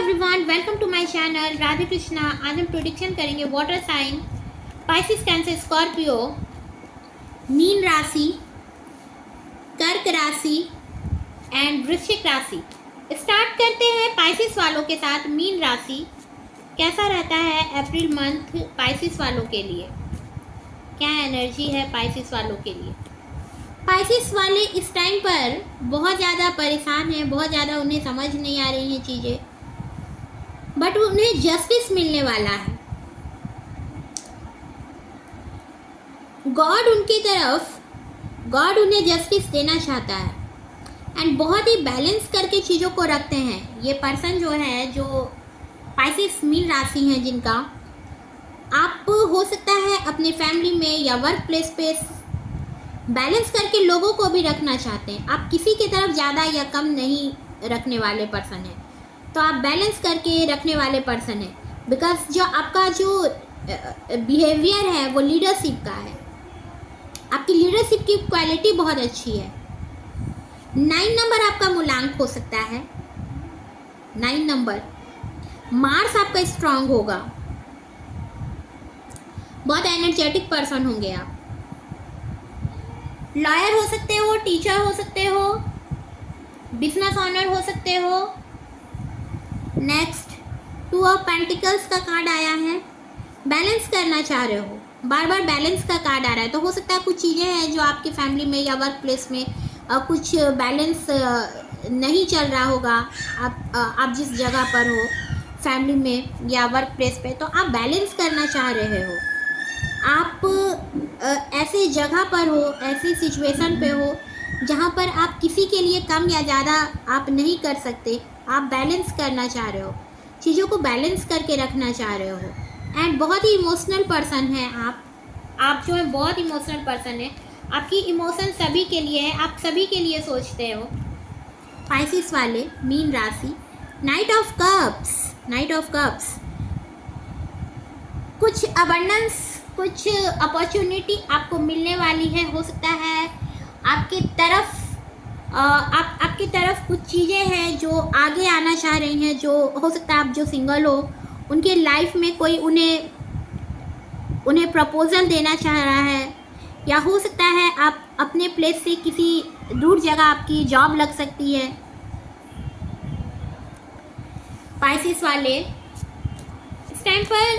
Everyone, welcome to my channel Radhe Krishna. आज हम prediction करेंगे water sign, Pisces, cancer, Scorpio, मीन राशि, कर्क राशि एंड वृश्चिक राशि। स्टार्ट करते हैं पाइसिस वालों के साथ। मीन राशि कैसा रहता है अप्रैल मंथ पाइसिस वालों के लिए, क्या एनर्जी है पाइसिस वालों के लिए। पाइसिस वाले इस टाइम पर बहुत ज़्यादा परेशान हैं, बहुत ज़्यादा उन्हें समझ नहीं आ रही हैं चीज़ें, बट उन्हें जस्टिस मिलने वाला है। गॉड उनकी तरफ, गॉड उन्हें जस्टिस देना चाहता है एंड बहुत ही बैलेंस करके चीज़ों को रखते हैं। ये पर्सन जो है, जो पाइसिस मीन राशि हैं जिनका, आप हो सकता है अपने फैमिली में या वर्क प्लेस पे बैलेंस करके लोगों को भी रखना चाहते हैं। आप किसी की तरफ ज़्यादा या कम नहीं रखने वाले पर्सन हैं, तो आप बैलेंस करके रखने वाले पर्सन हैं। बिकॉज जो आपका जो बिहेवियर है वो लीडरशिप का है, आपकी लीडरशिप की क्वालिटी बहुत अच्छी है। 9 नंबर आपका मूलांक हो सकता है। 9 नंबर, मार्स आपका स्ट्रांग होगा, बहुत एनर्जेटिक पर्सन होंगे आप। लॉयर हो सकते हो, टीचर हो सकते हो, बिजनेस ऑनर हो सकते हो। नेक्स्ट 2 ऑफ पेंटिकल्स का कार्ड आया है। बैलेंस करना चाह रहे हो, बार बार बैलेंस का कार्ड आ रहा है, तो हो सकता है कुछ चीज़ें हैं जो आपकी फैमिली में या वर्क प्लेस में कुछ बैलेंस नहीं चल रहा होगा। आप जिस जगह पर हो, फैमिली में या वर्क प्लेस पे, तो आप बैलेंस करना चाह रहे हो। आप ऐसे जगह पर हो, ऐसी सिचुएशन पे हो जहाँ पर आप किसी के लिए कम या ज़्यादा आप नहीं कर सकते। आप बैलेंस करना चाह रहे हो, चीज़ों को बैलेंस करके रखना चाह रहे हो एंड बहुत ही इमोशनल पर्सन है आप जो है बहुत इमोशनल पर्सन है। आपकी इमोशन सभी के लिए है, आप सभी के लिए सोचते हो। पाइसिस वाले मीन राशि, night of cups, night of cups, कुछ अबंडेंस, कुछ अपॉर्चुनिटी आपको मिलने वाली है। हो सकता है आपकी तरफ कुछ चीज़ें हैं जो आगे आना चाह रही हैं। जो हो सकता है आप जो सिंगल हो, उनके लाइफ में कोई उन्हें प्रपोजल देना चाह रहा है, या हो सकता है आप अपने प्लेस से किसी दूर जगह आपकी जॉब लग सकती है। पाइसिस वाले इस टाइम पर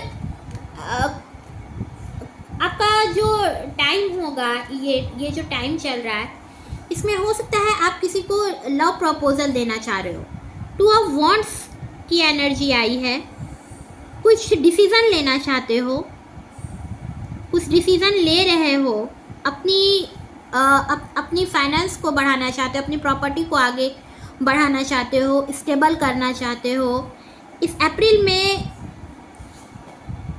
आपका जो टाइम होगा, ये जो टाइम चल रहा है, इसमें हो सकता है आप किसी को लव प्रपोजल देना चाह रहे हो। 2 ऑफ वॉन्ड्स की एनर्जी आई है। कुछ डिसीज़न लेना चाहते हो, कुछ डिसीज़न ले रहे हो, अपनी फाइनेंस को बढ़ाना चाहते हो, अपनी प्रॉपर्टी को आगे बढ़ाना चाहते हो, स्टेबल करना चाहते हो। इस अप्रैल में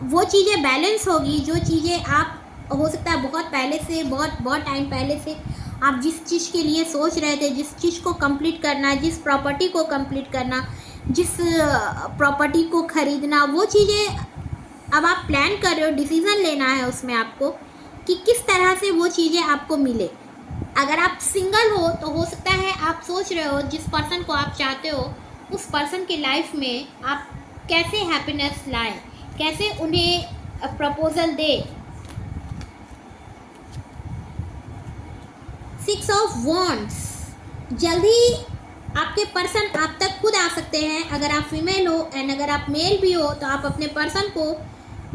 वो चीज़ें बैलेंस होगी जो चीज़ें आप, हो सकता है बहुत पहले से, बहुत टाइम पहले से आप जिस चीज़ के लिए सोच रहे थे, जिस चीज़ को कंप्लीट करना, जिस प्रॉपर्टी को कंप्लीट करना, जिस प्रॉपर्टी को ख़रीदना, वो चीज़ें अब आप प्लान कर रहे हो। डिसीज़न लेना है उसमें आपको कि किस तरह से वो चीज़ें आपको मिले। अगर आप सिंगल हो तो हो सकता है आप सोच रहे हो जिस पर्सन को आप चाहते हो, उस पर्सन के लाइफ में आप कैसे हैप्पीनेस लाएं, कैसे उन्हें प्रपोजल दे। 6 ऑफ वॉन्ड्स, जल्दी आपके पर्सन आप तक खुद आ सकते हैं। अगर आप फीमेल हो एंड अगर आप मेल भी हो, तो आप अपने पर्सन को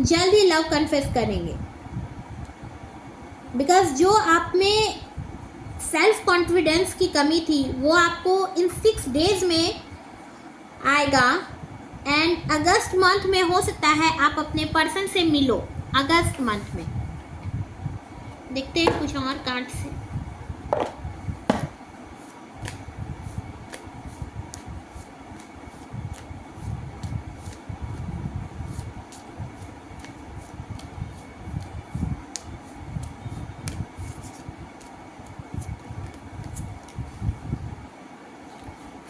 जल्दी लव कन्फेस करेंगे। बिकॉज जो आप में सेल्फ कॉन्फिडेंस की कमी थी, वो आपको इन 6 डेज में आएगा एंड अगस्त मंथ में हो सकता है आप अपने पर्सन से मिलो। अगस्त मंथ में देखते हैं कुछ और कार्ड से।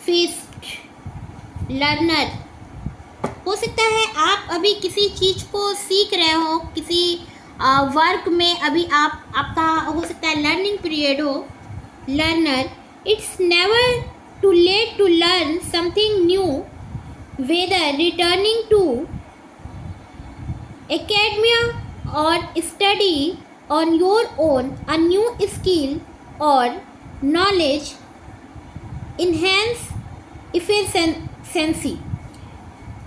फीस्ट, लर्नर, हो सकता है आप अभी किसी चीज़ को सीख रहे हो, किसी वर्क में अभी आपका हो सकता है लर्निंग पीरियड हो। Learner, it's never too late to learn something new whether returning to academia or study on your own a new skill or knowledge enhance efficiency।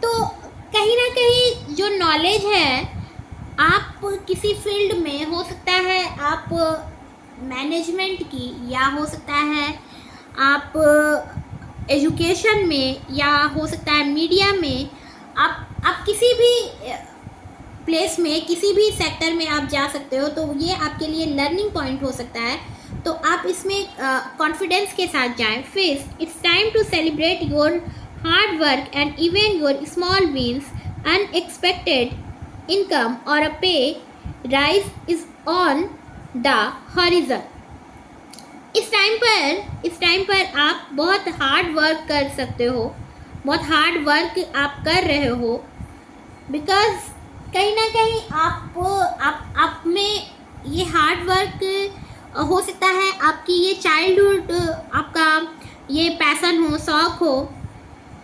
तो कहीं ना कहीं जो नॉलेज है, आप किसी फील्ड में, हो सकता है आप मैनेजमेंट की, या हो सकता है आप एजुकेशन में, या हो सकता है मीडिया में, आप किसी भी प्लेस में, किसी भी सेक्टर में आप जा सकते हो। तो ये आपके लिए लर्निंग पॉइंट हो सकता है, तो आप इसमें कॉन्फिडेंस के साथ जाएं। फिर it's time to celebrate your hard work and even your small wins. Unexpected income और a pay rise is on the horizon. इस टाइम पर आप बहुत हार्ड वर्क कर सकते हो, बहुत हार्ड वर्क आप कर रहे हो, बिकॉज कहीं ना कहीं आप में ये हार्ड वर्क हो सकता है, आपकी ये चाइल्डहुड आपका ये पैशन हो, शौक हो,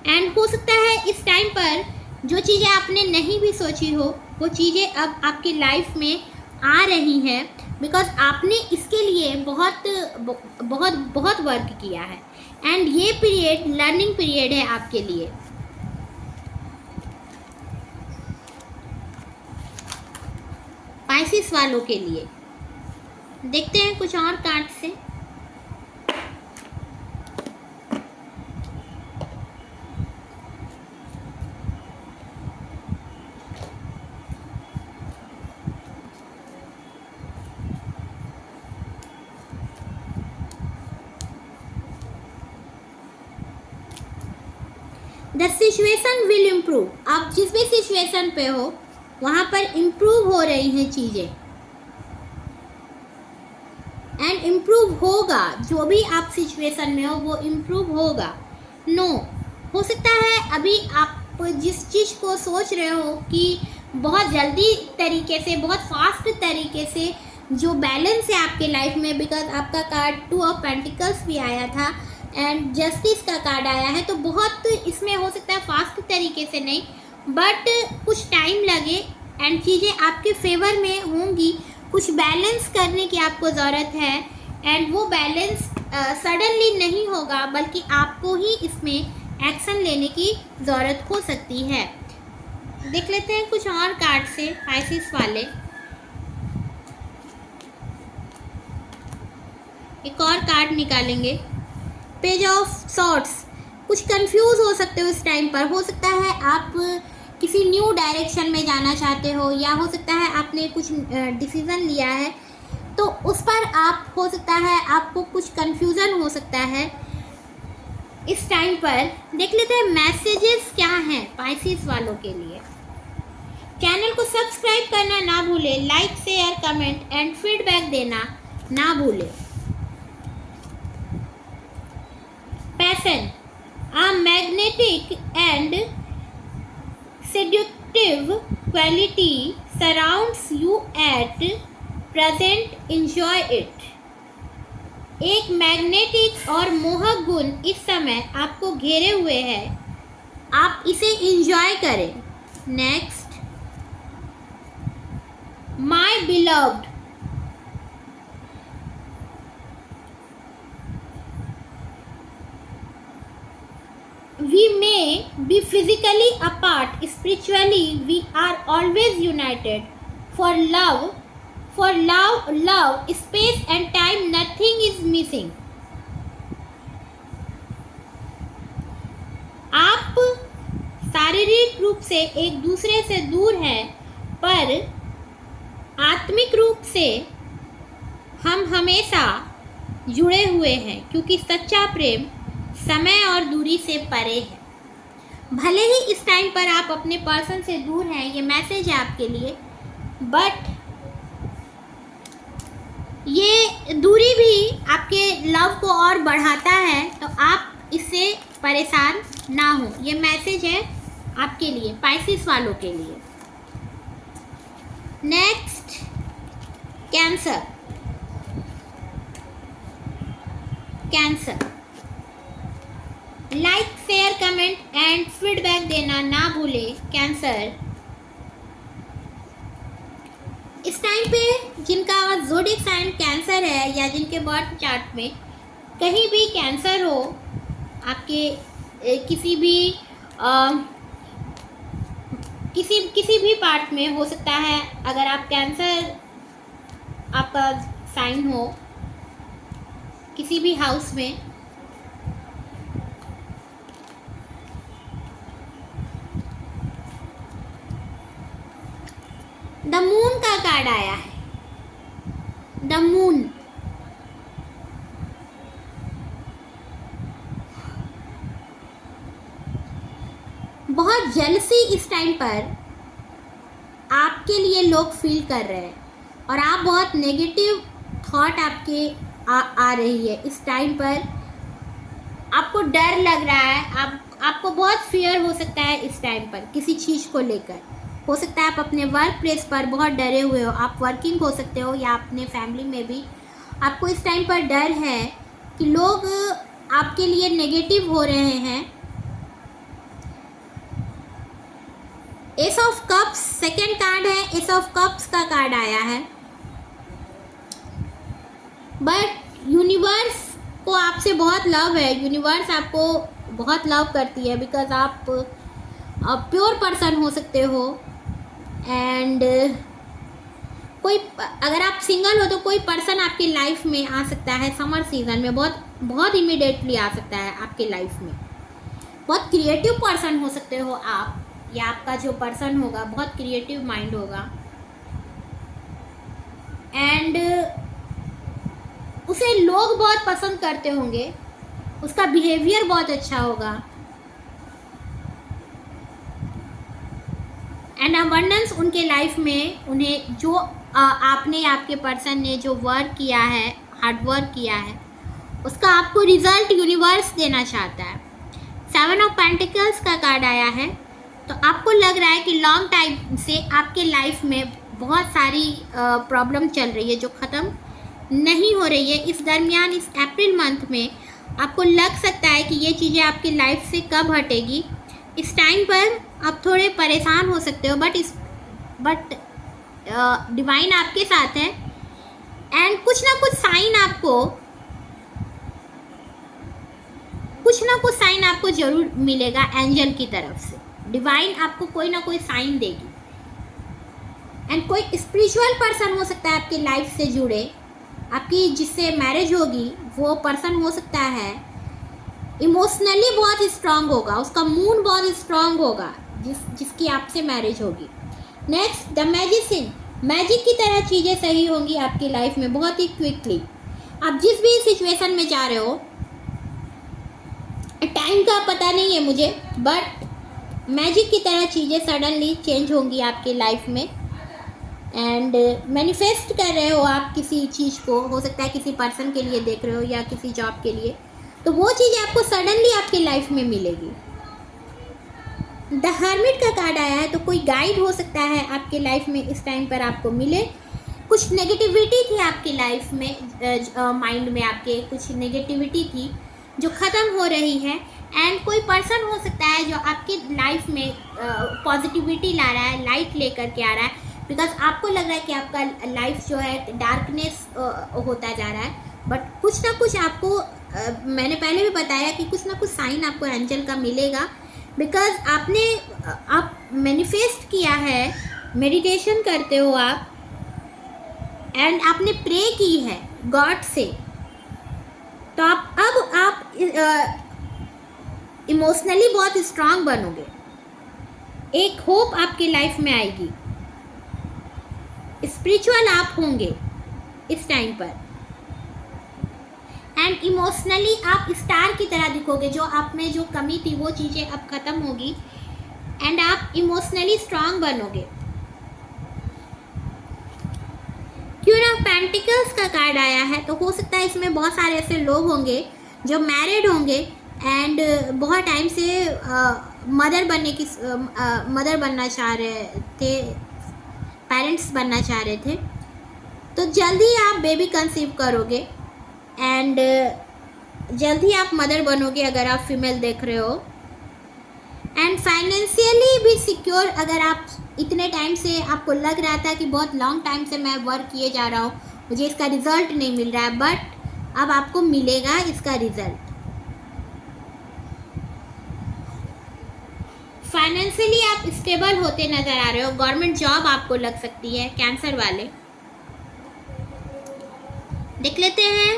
एंड हो सकता है इस टाइम पर जो चीज़ें आपने नहीं भी सोची हो वो चीज़ें अब आपकी लाइफ में आ रही हैं, बिकॉज आपने इसके लिए बहुत बहुत बहुत वर्क किया है। एंड ये पीरियड लर्निंग पीरियड है आपके लिए। पाइसेस वालों के लिए देखते हैं कुछ और कार्ड से। The situation will improve. आप जिस भी सिचुएशन पे हो वहाँ पर इम्प्रूव हो रही हैं चीज़ें, एंड इम्प्रूव होगा। जो भी आप सिचुएशन में हो वो इम्प्रूव होगा। नो, हो सकता है अभी आप जिस चीज़ को सोच रहे हो कि बहुत जल्दी तरीके से, बहुत फास्ट तरीके से जो बैलेंस है आपके लाइफ में, बिकॉज आपका कार्ड 2 ऑफ पेंटिकल्स भी आया था एंड जस्टिस का कार्ड आया है, तो बहुत इसमें हो सकता है फास्ट तरीके से नहीं, बट कुछ टाइम लगे एंड चीज़ें आपके फेवर में होंगी। कुछ बैलेंस करने की आपको ज़रूरत है, एंड वो बैलेंस सडनली नहीं होगा, बल्कि आपको ही इसमें एक्शन लेने की ज़रूरत हो सकती है। देख लेते हैं कुछ और कार्ड से पाइसेस वाले। एक और कार्ड निकालेंगे, पेज ऑफ सॉर्ट्स। कुछ कंफ्यूज हो सकते हो इस टाइम पर। हो सकता है आप किसी न्यू डायरेक्शन में जाना चाहते हो, या हो सकता है आपने कुछ डिसीज़न लिया है, तो उस पर आप, हो सकता है आपको कुछ कंफ्यूजन हो सकता है इस टाइम पर। देख लेते हैं मैसेजेस क्या हैं पाइसेस वालों के लिए। चैनल को सब्सक्राइब करना ना भूले, like share comment and feedback देना ना भूले। Passion, a magnetic and seductive quality surrounds you at present, enjoy it। एक मैग्नेटिक और मोहक गुण इस समय आपको घेरे हुए है, आप इसे एंजॉय करें। Next, my beloved, we may be physically apart, spiritually we are always united। for love, space and time, nothing is missing। आप शारीरिक रूप से एक दूसरे से दूर हैं, पर आत्मिक रूप से हम हमेशा जुड़े हुए हैं, क्योंकि सच्चा प्रेम समय और दूरी से परे है। भले ही इस टाइम पर आप अपने पर्सन से दूर हैं, ये मैसेज है आपके लिए, बट ये दूरी भी आपके लव को और बढ़ाता है, तो आप इससे परेशान ना हो। ये मैसेज है आपके लिए, पाइसेस वालों के लिए। Next, cancer. Like, share, comment and feedback देना ना भूलें। कैंसर, इस टाइम पे जिनका ज़ोडिएक साइन कैंसर है या जिनके बर्थ चार्ट में कहीं भी कैंसर हो, आपके किसी भी पार्ट में हो सकता है, अगर आप कैंसर आपका साइन हो किसी भी हाउस में, द मून का कार्ड आया है। द मून, बहुत जेलसी इस टाइम पर आपके लिए लोग फील कर रहे हैं और आप बहुत नेगेटिव थॉट आपके आ रही है। इस टाइम पर आपको डर लग रहा है, आपको बहुत फियर हो सकता है इस टाइम पर किसी चीज़ को लेकर। हो सकता है आप अपने वर्क प्लेस पर बहुत डरे हुए हो, आप वर्किंग हो सकते हो या अपने फैमिली में भी आपको इस टाइम पर डर है कि लोग आपके लिए नेगेटिव हो रहे हैं। S of cups second card है, एस ऑफ कप्स का कार्ड आया है। बट यूनिवर्स को आपसे बहुत लव है, यूनिवर्स आपको बहुत लव करती है, बिकॉज आप प्योर पर्सन हो सकते हो। एंड कोई, अगर आप सिंगल हो तो कोई पर्सन आपकी लाइफ में आ सकता है समर सीजन में, बहुत इमीडिएटली आ सकता है आपके लाइफ में। बहुत क्रिएटिव पर्सन हो सकते हो आप, या आपका जो पर्सन होगा बहुत क्रिएटिव माइंड होगा एंड उसे लोग बहुत पसंद करते होंगे, उसका बिहेवियर बहुत अच्छा होगा एंड अबंडेंस उनके लाइफ में, उन्हें जो आपने, आपके पर्सन ने जो वर्क किया है, हार्ड वर्क किया है, उसका आपको रिजल्ट यूनिवर्स देना चाहता है। 7 ऑफ पेंटिकल्स का कार्ड आया है। तो आपको लग रहा है कि लॉन्ग टाइम से आपके लाइफ में बहुत सारी प्रॉब्लम चल रही है जो ख़त्म नहीं हो रही है। इस दरमियान, इस अप्रैल मंथ में आपको लग सकता है कि ये चीज़ें आपकी लाइफ से कब हटेगी। इस टाइम पर आप थोड़े परेशान हो सकते हो, बट डिवाइन आपके साथ है एंड कुछ ना कुछ साइन आपको ज़रूर मिलेगा एंजल की तरफ से। डिवाइन आपको कोई ना कोई साइन देगी एंड कोई स्पिरिचुअल पर्सन हो सकता है आपकी लाइफ से जुड़े, आपकी जिससे मैरिज होगी वो पर्सन हो सकता है इमोशनली बहुत स्ट्रांग होगा, उसका मूड बहुत स्ट्रांग होगा, जिसकी आपसे मैरिज होगी। नेक्स्ट, द मैजिशियन, मैजिक की तरह चीज़ें सही होंगी आपकी लाइफ में बहुत ही क्विकली। आप जिस भी सिचुएशन में जा रहे हो, टाइम का पता नहीं है मुझे, बट मैजिक की तरह चीज़ें सडनली चेंज होंगी आपकी लाइफ में एंड मैनिफेस्ट कर रहे हो आप किसी चीज़ को, हो सकता है किसी पर्सन के लिए देख रहे हो या किसी जॉब के लिए, तो वो चीज़ आपको सडनली आपकी लाइफ में मिलेगी। द हर्मिट का कार्ड आया है, तो कोई गाइड हो सकता है आपके लाइफ में इस टाइम पर आपको मिले। कुछ नेगेटिविटी थी आपकी लाइफ में, माइंड में आपके कुछ नेगेटिविटी थी जो ख़त्म हो रही है एंड कोई पर्सन हो सकता है जो आपकी लाइफ में पॉजिटिविटी ला रहा है, लाइट लेकर के आ रहा है, बिकॉज आपको लग रहा है कि आपका लाइफ जो है डार्कनेस होता जा रहा है। बट कुछ ना कुछ आपको मैंने पहले भी बताया कि कुछ ना कुछ साइन आपको एंजल का मिलेगा, बिकॉज आप मैनिफेस्ट किया है, मेडिटेशन करते हो आप एंड आपने प्रे की है गॉड से, तो आप इमोशनली बहुत स्ट्रांग बनोगे, एक होप आपकी लाइफ में आएगी, स्पिरिचुअल आप होंगे इस टाइम पर एंड इमोशनली आप स्टार की तरह दिखोगे। जो आप में जो कमी थी वो चीज़ें अब ख़त्म होगी एंड आप इमोशनली स्ट्रांग बनोगे। क्वीन ऑफ पेंटिकल्स का कार्ड आया है, तो हो सकता है इसमें बहुत सारे ऐसे लोग होंगे जो मैरिड होंगे एंड बहुत टाइम से मदर बनना चाह रहे थे, पेरेंट्स बनना चाह रहे थे, तो जल्दी आप बेबी कंसीव करोगे एंड जल्द ही आप मदर बनोगे अगर आप फीमेल देख रहे हो। एंड फाइनेंशियली भी सिक्योर, अगर आप इतने टाइम से आपको लग रहा था कि बहुत लॉन्ग टाइम से मैं वर्क किए जा रहा हूँ, मुझे इसका रिजल्ट नहीं मिल रहा है, बट अब आपको मिलेगा इसका रिजल्ट। फाइनेंशियली आप स्टेबल होते नजर आ रहे हो, गवर्नमेंट जॉब आपको लग सकती है। कैंसर वाले देख लेते हैं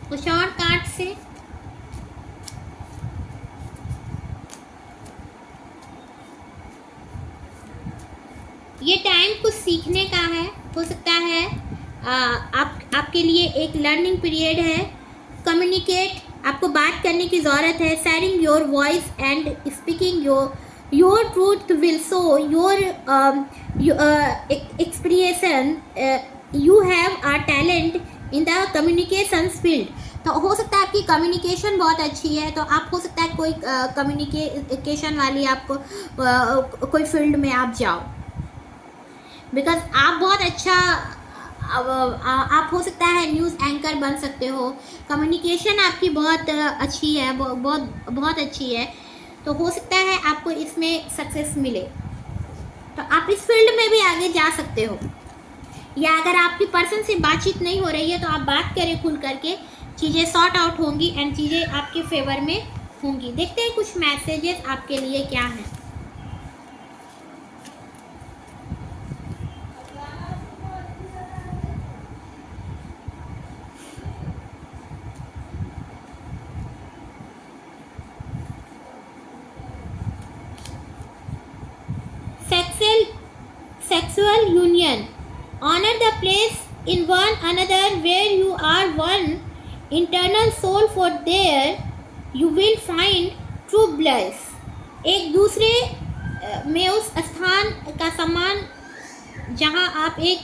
कुछ और कार्ड से। ये टाइम कुछ सीखने का है, हो सकता है आपके लिए एक लर्निंग पीरियड है। कम्युनिकेट, आपको बात करने की ज़रूरत है। Sharing your voice and speaking your truth will show your expression. You have a talent in the communication field. तो हो सकता है आपकी कम्युनिकेशन बहुत अच्छी है, तो आप हो सकता है कोई कम्युनिकेशन वाली आपको कोई फील्ड में आप जाओ, बिकॉज आप बहुत अच्छा आप हो सकता है न्यूज़ एंकर बन सकते हो। कम्युनिकेशन आपकी बहुत अच्छी है, बहुत अच्छी है, तो हो सकता है आपको इसमें सक्सेस मिले, तो आप इस फील्ड में भी आगे जा सकते हो। या अगर आपकी पर्सन से बातचीत नहीं हो रही है तो आप बात करें खुल करके, चीज़ें सॉर्ट आउट होंगी एंड चीज़ें आपके फेवर में होंगी। देखते हैं कुछ मैसेजेस आपके लिए क्या हैं। Sexual union, honor the place in one another where you are one internal soul, for there you will find true bliss। एक दूसरे में उस स्थान का सम्मान जहाँ आप एक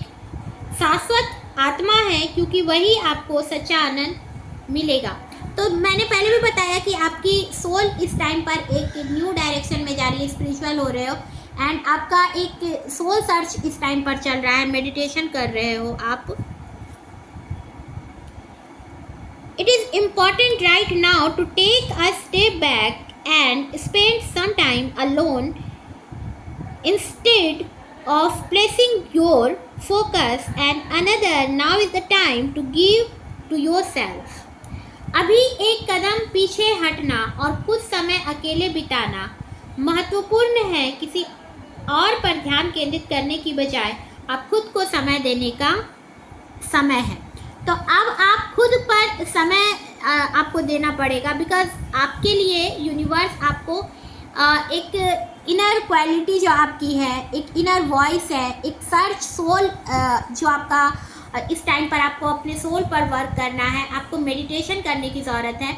शाश्वत आत्मा है, क्योंकि वही आपको सच्चा आनंद मिलेगा। तो मैंने पहले भी बताया कि आपकी सोल इस टाइम पर एक न्यू डायरेक्शन में जा रही है, स्पिरिचुअल हो रहे हो, एंड आपका एक सोल सर्च इस टाइम पर चल रहा है, मेडिटेशन कर रहे हो आप। It is important right now to take a step back and spend some time alone instead of placing your focus and another. Now is the time to give to yourself. अभी एक कदम पीछे हटना और कुछ समय अकेले बिताना महत्वपूर्ण है। किसी और पर ध्यान केंद्रित करने की बजाय आप खुद को समय देने का समय है। तो अब आप खुद पर समय आपको देना पड़ेगा, बिकॉज आपके लिए यूनिवर्स आपको एक इनर क्वालिटी जो आपकी है, एक इनर वॉइस है, एक सर्च सोल जो आपका इस टाइम पर आपको अपने सोल पर वर्क करना है, आपको मेडिटेशन करने की ज़रूरत है।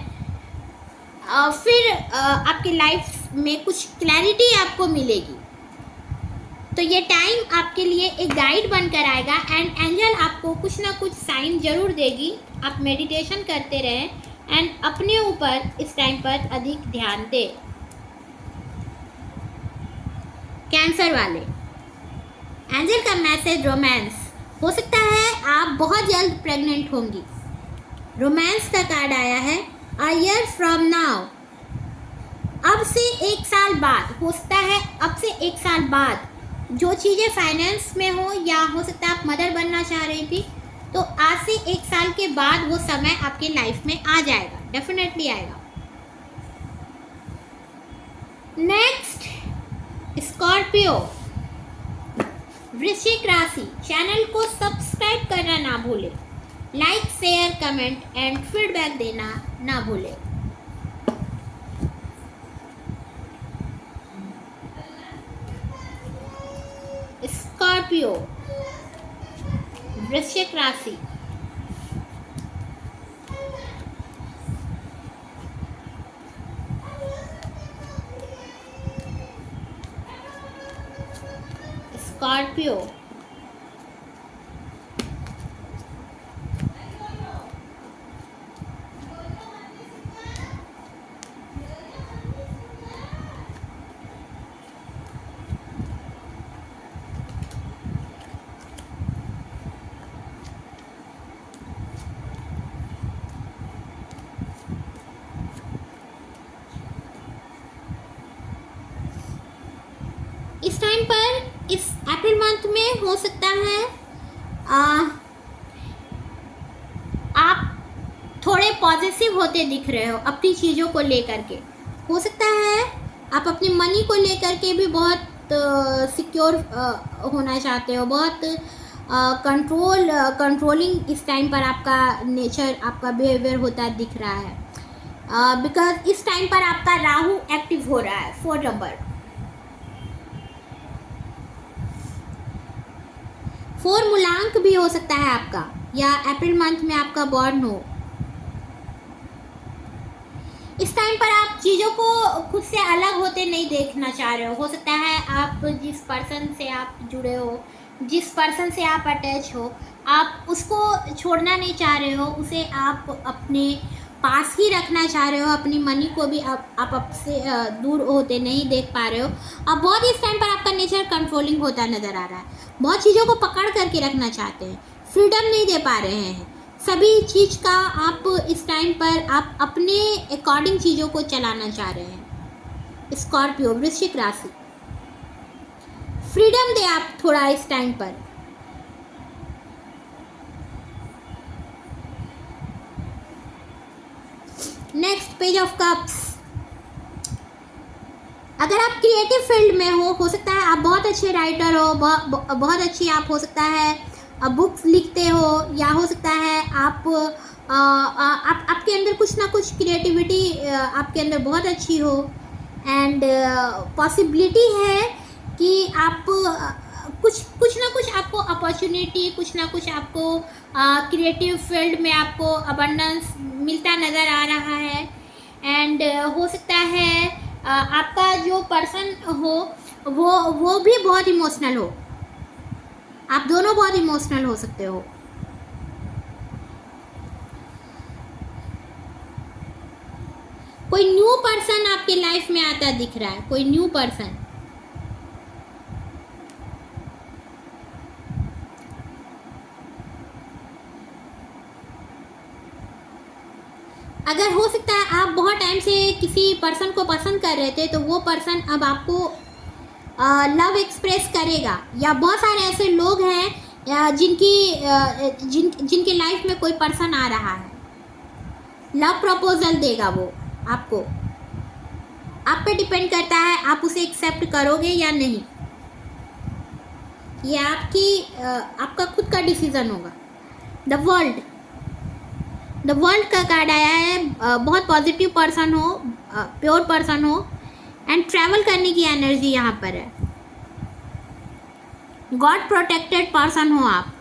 फिर आपकी लाइफ में कुछ क्लैरिटी आपको मिलेगी। तो ये टाइम आपके लिए एक गाइड बनकर आएगा एंड एंजल आपको कुछ ना कुछ साइन जरूर देगी। आप मेडिटेशन करते रहें एंड अपने ऊपर इस टाइम पर अधिक ध्यान दें। कैंसर वाले, एंजल का मैसेज रोमांस, हो सकता है आप बहुत जल्द प्रेग्नेंट होंगी। रोमांस का कार्ड आया है, अ ईयर फ्रॉम नाउ। अब से एक साल बाद, हो सकता है अब से एक साल बाद जो चीज़ें फाइनेंस में हो, या हो सकता है आप मदर बनना चाह रही थी, तो आज से एक साल के बाद वो समय आपके लाइफ में आ जाएगा, डेफिनेटली आएगा। नेक्स्ट स्कॉर्पियो, वृश्चिक राशि। चैनल को सब्सक्राइब करना ना भूलें, like share comment and feedback देना ना भूलें। स्कॉर्पियो, वृश्चिक राशि। स्कॉर्पियो, इस टाइम पर इस अप्रैल मंथ में हो सकता है आप थोड़े पॉजिटिव होते दिख रहे हो अपनी चीज़ों को लेकर के। हो सकता है आप अपनी मनी को लेकर के भी बहुत सिक्योर होना चाहते हो, बहुत कंट्रोलिंग इस टाइम पर आपका नेचर, आपका बिहेवियर होता दिख रहा है। बिकॉज इस टाइम पर आपका राहु एक्टिव हो रहा है 4 नंबर। 4 मूलांक भी हो सकता है आपका, या अप्रैल मंथ में आपका बॉर्न हो। इस टाइम पर आप चीज़ों को खुद से अलग होते नहीं देखना चाह रहे हो सकता है आप जिस पर्सन से आप जुड़े हो, जिस पर्सन से आप अटैच हो, आप उसको छोड़ना नहीं चाह रहे हो, उसे आप अपने पास ही रखना चाह रहे हो। अपनी मनी को भी आप आपसे दूर होते नहीं देख पा रहे हो। अब बहुत इस टाइम पर आपका नेचर कंट्रोलिंग होता नज़र आ रहा है। बहुत चीज़ों को पकड़ करके रखना चाहते हैं, फ्रीडम नहीं दे पा रहे हैं। सभी चीज़ का आप इस टाइम पर आप अपने अकॉर्डिंग चीज़ों को चलाना चाह रहे हैं। स्कॉर्पियो, वृश्चिक राशि, फ्रीडम दे आप थोड़ा इस टाइम पर। Next page of cups. अगर आप क्रिएटिव फील्ड में हो सकता है आप बहुत अच्छे राइटर हो, बहुत अच्छी आप हो सकता है बुक्स लिखते हो, या हो सकता है आप आपके अंदर कुछ ना कुछ क्रिएटिविटी आपके अंदर बहुत अच्छी हो, एंड पॉसिबिलिटी है कि आप कुछ ना कुछ आपको अपॉर्चुनिटी, कुछ ना कुछ आपको क्रिएटिव फील्ड में आपको अबंडेंस मिलता नज़र आ रहा है। एंड हो सकता है आपका जो पर्सन हो वो भी बहुत इमोशनल हो। आप दोनों बहुत इमोशनल हो सकते हो। कोई न्यू पर्सन आपके लाइफ में आता दिख रहा है, कोई न्यू पर्सन। अगर हो सकता है आप बहुत टाइम से किसी पर्सन को पसंद कर रहे थे, तो वो पर्सन अब आपको लव एक्सप्रेस करेगा, या बहुत सारे ऐसे लोग हैं जिनके लाइफ में कोई पर्सन आ रहा है, लव प्रपोजल देगा वो आपको। आप पे डिपेंड करता है आप उसे एक्सेप्ट करोगे या नहीं, ये आपका खुद का डिसीजन होगा। द वर्ल्ड का कार्ड आया है। बहुत पॉजिटिव पर्सन हो, प्योर पर्सन हो, एंड ट्रैवल करने की एनर्जी यहाँ पर है। गॉड प्रोटेक्टेड पर्सन हो आप।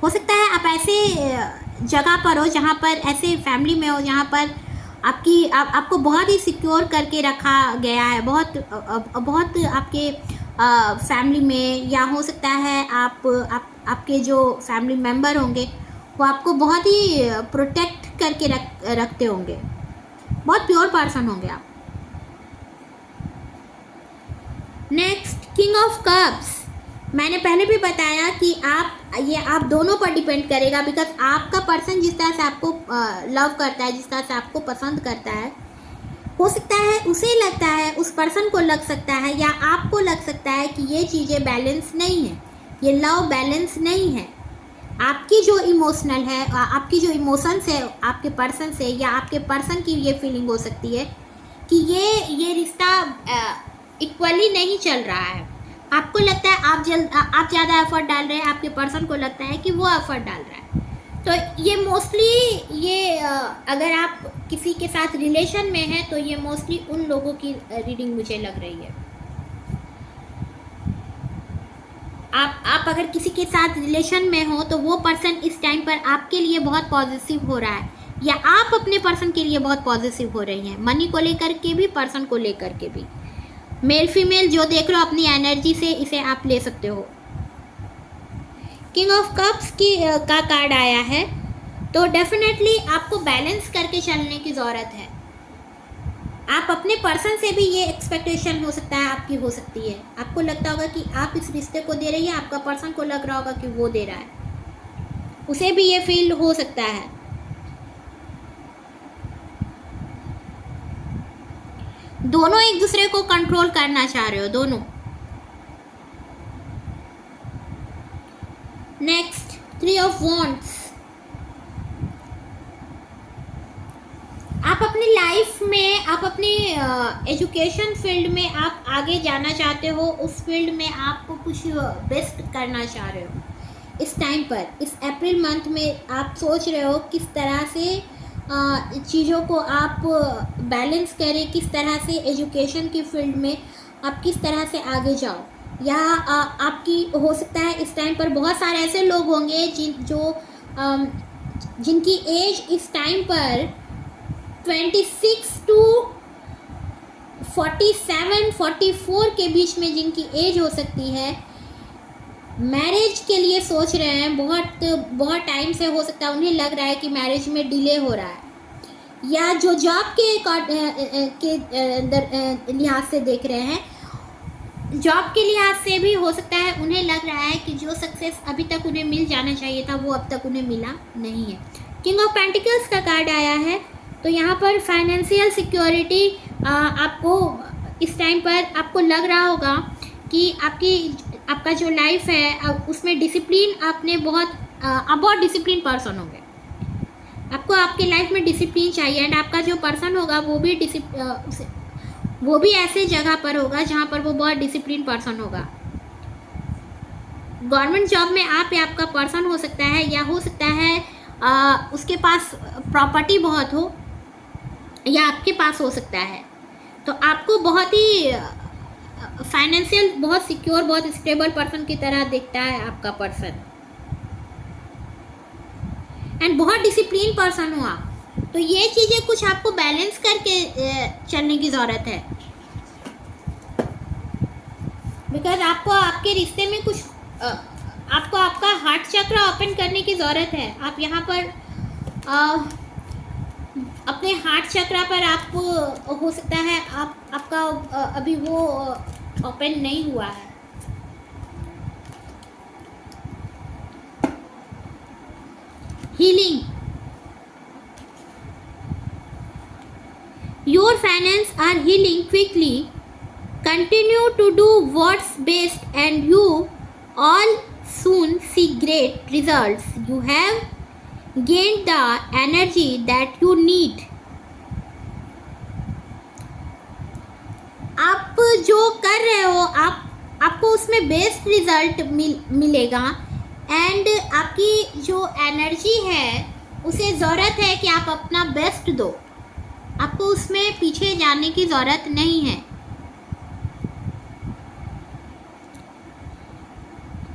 हो सकता है आप ऐसे जगह पर हो जहाँ पर, ऐसे फैमिली में हो जहाँ पर आपको बहुत ही सिक्योर करके रखा गया है, बहुत आपके फैमिली में, या हो सकता है आपके जो फैमिली मेम्बर होंगे वो आपको बहुत ही प्रोटेक्ट करके रखते होंगे। बहुत प्योर पर्सन होंगे आप। Next king of cups. मैंने पहले भी बताया कि आप दोनों पर डिपेंड करेगा, बिकॉज आपका पर्सन जिस तरह से आपको लव करता है, जिस तरह से आपको पसंद करता है, हो सकता है उसे लगता है, उस पर्सन को लग सकता है, या आपको लग सकता है कि ये चीज़ें बैलेंस नहीं है, ये लव बैलेंस नहीं है। आपकी जो इमोशनल है, आपकी जो इमोशंस है आपके पर्सन से, या आपके पर्सन की ये फीलिंग हो सकती है कि ये रिश्ता इक्वली नहीं चल रहा है। आपको लगता है आप ज़्यादा एफर्ट डाल रहे हैं, आपके पर्सन को लगता है कि वो एफर्ट डाल रहा है। तो ये मोस्टली अगर आप किसी के साथ रिलेशन में हैं तो ये मोस्टली उन लोगों की रीडिंग मुझे लग रही है। आप अगर किसी के साथ रिलेशन में हो तो वो पर्सन इस टाइम पर आपके लिए बहुत पॉजिटिव हो रहा है, या आप अपने पर्सन के लिए बहुत पॉजिटिव हो रही हैं, मनी को लेकर के भी, पर्सन को लेकर के भी। मेल फीमेल जो देख रहे हो अपनी एनर्जी से इसे आप ले सकते हो। किंग ऑफ कप्स का कार्ड आया है, तो डेफिनेटली आपको बैलेंस करके चलने की ज़रूरत है। आप अपने पर्सन से भी ये एक्सपेक्टेशन हो सकता है आपकी हो सकती है। आपको लगता होगा कि आप इस रिश्ते को दे रही है, आपका पर्सन को लग रहा होगा कि वो दे रहा है, उसे भी ये फील हो सकता है। दोनों एक दूसरे को कंट्रोल करना चाह रहे हो, दोनों। Next 3 of wands. आप अपनी लाइफ में, आप अपनी एजुकेशन फील्ड में आप आगे जाना चाहते हो, उस फील्ड में आपको कुछ बेस्ट करना चाह रहे हो। इस टाइम पर, इस अप्रैल मंथ में आप सोच रहे हो किस तरह से चीज़ों को आप बैलेंस करें, किस तरह से एजुकेशन की फील्ड में आप किस तरह से आगे जाओ। या आपकी हो सकता है इस टाइम पर बहुत सारे ऐसे लोग होंगे जिनकी एज इस टाइम पर 26 टू 47, 44 के बीच में जिनकी एज हो सकती है, मैरिज के लिए सोच रहे हैं। बहुत टाइम से हो सकता है उन्हें लग रहा है कि मैरिज में डिले हो रहा है, या जो जॉब के लिहाज से देख रहे हैं, जॉब के लिहाज से भी हो सकता है उन्हें लग रहा है कि जो सक्सेस अभी तक उन्हें मिल जाना चाहिए था वो अब तक उन्हें मिला नहीं है। किंग ऑफ पेंटिकल्स का कार्ड आया है, तो यहाँ पर फाइनेंशियल सिक्योरिटी आपको इस टाइम पर आपको लग रहा होगा कि आपका जो लाइफ है उसमें डिसिप्लिन, आपने आप बहुत डिसिप्लिन पर्सन होंगे। आपको आपके लाइफ में डिसिप्लिन चाहिए, एंड आपका जो पर्सन होगा वो भी ऐसे जगह पर होगा जहाँ पर वो बहुत डिसिप्लिन पर्सन होगा। गवर्नमेंट जॉब में आप या आपका पर्सन हो सकता है, या हो सकता है उसके पास प्रॉपर्टी बहुत हो, या आपके पास हो सकता है। तो आपको बहुत ही फाइनेंशियल, बहुत सिक्योर, बहुत स्टेबल पर्सन की तरह दिखता है आपका पर्सन, एंड बहुत डिसिप्लिन पर्सन हो आप। तो ये चीज़ें कुछ आपको बैलेंस करके चलने की ज़रूरत है, बिकॉज आपको आपके रिश्ते में कुछ आपको आपका हार्ट चक्र ओपन करने की ज़रूरत है। आप यहाँ पर अपने हार्ट चक्र पर आप हो सकता है आपका अभी वो ओपन नहीं हुआ है। Healing, your finance are healing quickly. Continue to do what's best and you all soon see great results. You have gained the energy that you need. आप जो कर रहे हो आपको उसमें बेस्ट रिजल्ट मिलेगा, एंड आपकी जो एनर्जी है उसे ज़रूरत है कि आप अपना बेस्ट दो। आपको उसमें पीछे जाने की ज़रूरत नहीं है।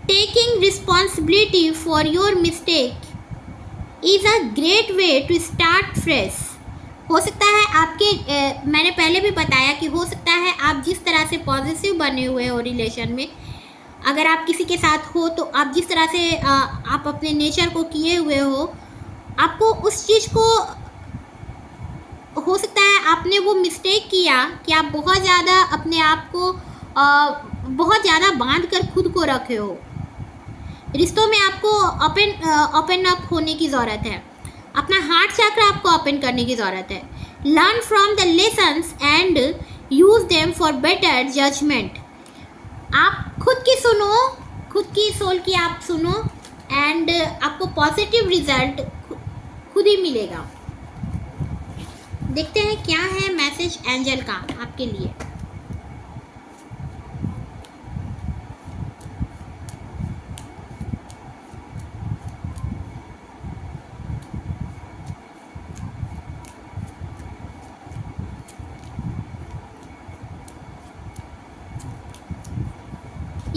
Taking responsibility for your mistake is a great way to start fresh. हो सकता है मैंने पहले भी बताया कि हो सकता है आप जिस तरह से पॉजिटिव बने हुए हो रिलेशन में, अगर आप किसी के साथ हो तो आप जिस तरह से आप अपने नेचर को किए हुए हो, आपको उस चीज़ को हो सकता है आपने वो मिस्टेक किया कि आप बहुत ज़्यादा अपने आप को बहुत ज़्यादा बांध कर खुद को रखे हो। रिश्तों में आपको ओपन अप होने की ज़रूरत है। अपना हार्ट चक्र आपको ओपन करने की ज़रूरत है। Learn from the lessons and use them for better judgement. आप खुद की सुनो, खुद की सोल की आप सुनो, एंड आपको पॉजिटिव रिजल्ट खुद ही मिलेगा। देखते हैं क्या है मैसेज एंजल का आपके लिए।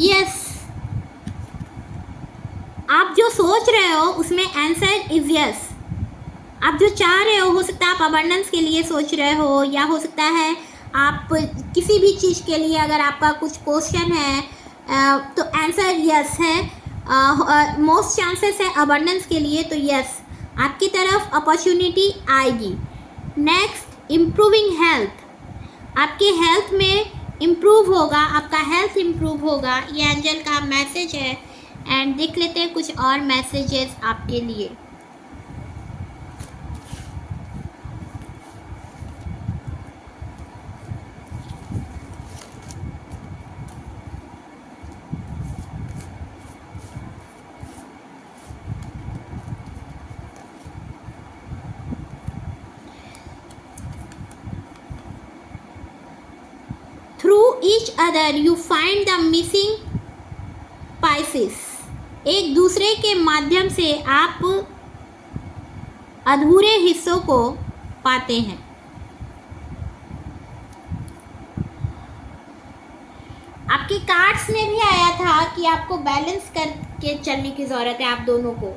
यस, आप जो सोच रहे हो उसमें आंसर इज यस। आप जो चाह रहे हो सकता है आप अबंडेंस के लिए सोच रहे हो, या हो सकता है आप किसी भी चीज़ के लिए अगर आपका कुछ क्वेश्चन है तो आंसर यस है। मोस्ट चांसेस है अबंडेंस के लिए, तो यस आपकी तरफ अपॉर्चुनिटी आएगी। Next, improving health. आपके हेल्थ में इम्प्रूव होगा, आपका हेल्थ इम्प्रूव होगा, ये एंजल का मैसेज है। एंड देख लेते हैं कुछ और मैसेजेस आपके लिए। each other you find the missing pieces. एक दूसरे के माध्यम से आप अधूरे हिस्सों को पाते हैं। आपके कार्ड्स में भी आया था कि आपको बैलेंस करके चलने की ज़रूरत है आप दोनों को।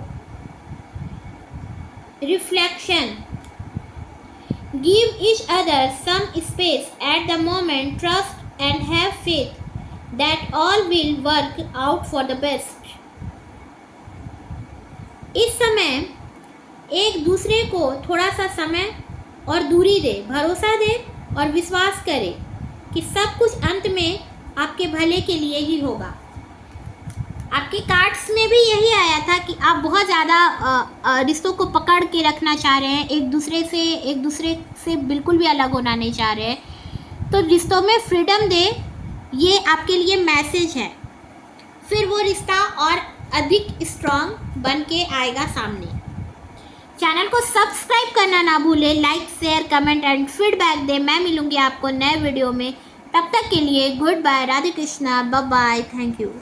Reflection, give each other some space at the moment, trust and have faith that all will work out for the best. इस समय एक दूसरे को थोड़ा सा समय और दूरी दे, भरोसा दे और विश्वास करे कि सब कुछ अंत में आपके भले के लिए ही होगा। आपके कार्ड्स में भी यही आया था कि आप बहुत ज़्यादा रिश्तों को पकड़ के रखना चाह रहे हैं, एक दूसरे से बिल्कुल भी अलग होना नहीं चाह रहे हैं। तो रिश्तों में फ्रीडम दे, ये आपके लिए मैसेज है। फिर वो रिश्ता और अधिक स्ट्रॉन्ग बन के आएगा सामने। चैनल को सब्सक्राइब करना ना भूलें, like share comment and feedback दें। मैं मिलूँगी आपको नए वीडियो में, तब तक के लिए good bye, Radhe Krishna, bye bye, thank you.